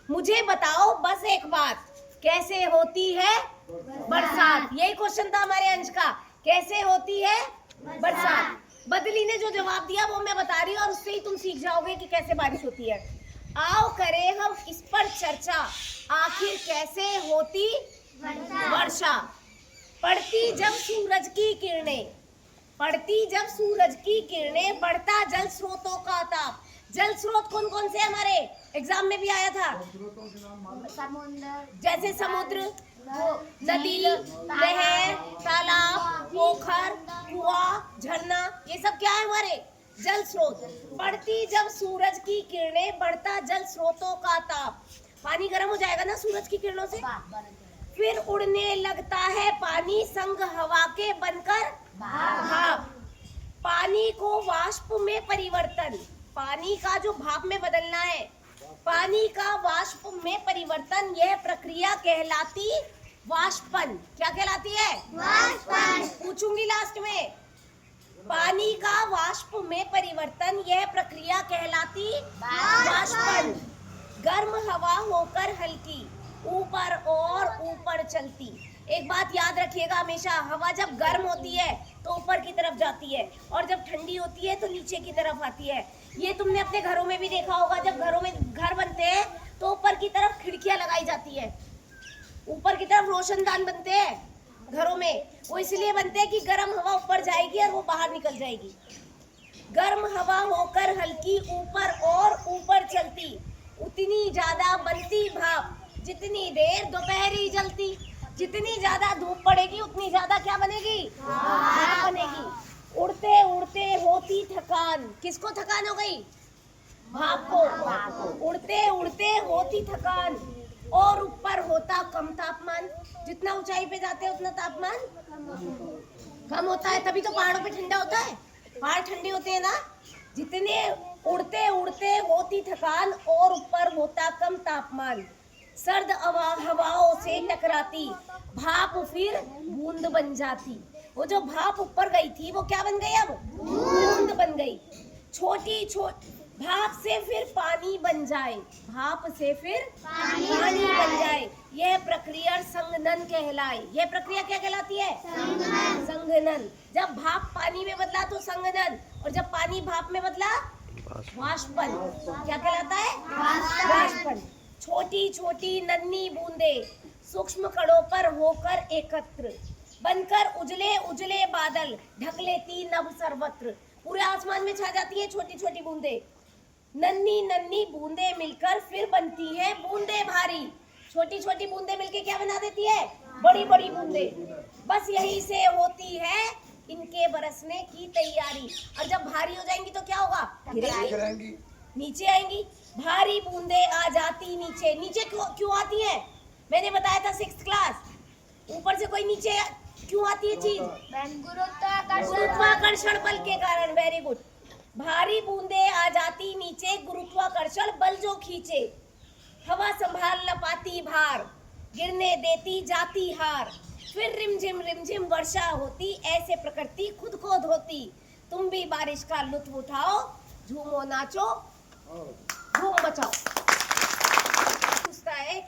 मुझे बताओ बस एक बात, कैसे होती है बरसात? यही क्वेश्चन था हमारे अंश का, कैसे होती है बरसात। बदली ने जो जवाब दिया वो मैं बता रही हूँ और उससे ही तुम सीख जाओगे कि कैसे बारिश होती है। आओ करें हम इस पर चर्चा, आखिर कैसे होती वर्षा। पड़ती जब सूरज की किरणें, पड़ती जब सूरज की किरणें, बढ़ता जल स्रोतों का ताप। जल स्रोत कौन कौन से हमारे एग्जाम में भी आया था? जैसे समुद्र, नदी, नहर, तालाब, पोखर, कुआं, झरना, ये सब क्या है हमारे जल स्रोत। पड़ती जब सूरज की किरणें, बढ़ता जल स्रोतों का ताप। पानी गर्म हो जाएगा ना सूरज की किरणों से, फिर उड़ने लगता है पानी संग हवा के बनकर भाप। पानी को वाष्प में परिवर्तन, पानी का जो भाप में बदलना है, पानी का वाष्प में परिवर्तन, यह प्रक्रिया कहलाती वाष्पन। क्या कहलाती है? वाष्पन। पूछूंगी लास्ट में। पानी का वाष्प में परिवर्तन, यह प्रक्रिया कहलाती वाष्पन। गर्म हवा होकर हल्की, ऊपर और ऊपर चलती। एक बात याद रखिएगा हमेशा, हवा जब गर्म होती है तो ऊपर की तरफ जाती है और जब ठंडी होती है तो नीचे की तरफ आती है। ये तुमने अपने घरों में भी देखा होगा, जब घरों में घर बनते हैं तो ऊपर की तरफ खिड़कियां लगाई जाती है, ऊपर की तरफ रोशनदान बनते हैं घरों में। वो इसलिए बनते हैं कि गर्म हवा ऊपर जाएगी और वो बाहर निकल जाएगी। गर्म हवा होकर हल्की, ऊपर और ऊपर चलती, उतनी ज्यादा बनती भाप जितनी देर दोपहरी जलती। जितनी ज्यादा धूप पड़ेगी उतनी ज्यादा क्या बनेगी? भाप बनेगी। उड़ते उड़ते होती थकान, किसको थकान हो गई? भाप को। उड़ते उड़ते होती थकान और ऊपर होता कम तापमान। जितना ऊंचाई पे जाते हैं उतना तापमान कम होता है, तभी तो पहाड़ों पे ठंडा होता है, पहाड़ ठंडे होते हैं ना। जितने उड़ते उड़ते होती थकान और ऊपर होता कम तापमान, सर्द हवाओं से टकराती भाप फिर बूंद बन जाती। वो जो भाप ऊपर गई थी वो क्या बन गई? अब बूंद बन गई। छोटी छोटी भाप से फिर पानी बन जाए, भाप से फिर पानी बन जाए, यह प्रक्रिया संघनन कहलाए। यह प्रक्रिया क्या कहलाती है? संघनन। जब भाप पानी में बदला तो संघनन, और जब पानी भाप में बदला वाष्पन। क्या कहलाता है? वाष्पन। छोटी छोटी नन्ही बूंदे सूक्ष्म कणों पर होकर एकत्र, बनकर उजले उजले बादल ढक लेती नभ सर्वत्र। पूरे आसमान में छा जाती है छोटी छोटी बूंदे। नन्ही नन्ही बूंदे मिलकर फिर बनती है बूंदे भारी। छोटी छोटी बूंदे मिलके क्या बना देती है? बड़ी बड़ी बूंदे। बस यही से होती है इनके बरसने की तैयारी। और जब भारी हो जाएंगी तो क्या होगा? गिरेंगी, नीचे आएंगी। भारी बूंदे आ जाती नीचे। नीचे क्यों आती है? मैंने बताया था 6th क्लास। ऊपर से कोई नीचे क्यों आती है चीज? गुरुत्वाकर्षण बल के कारण। Very good. भारी बूंदे आ जाती नीचे, गुरुत्वाकर्षण बल जो खींचे। हवा संभाल न पाती भार, गिरने देती जाती हार। फिर रिमझिम वर्षा होती, ऐसे प्रकृति खुद को धोती। तुम भी बारिश का लुत्फ उठाओ, झूमो नाचो धूम मचाओ। पूछता है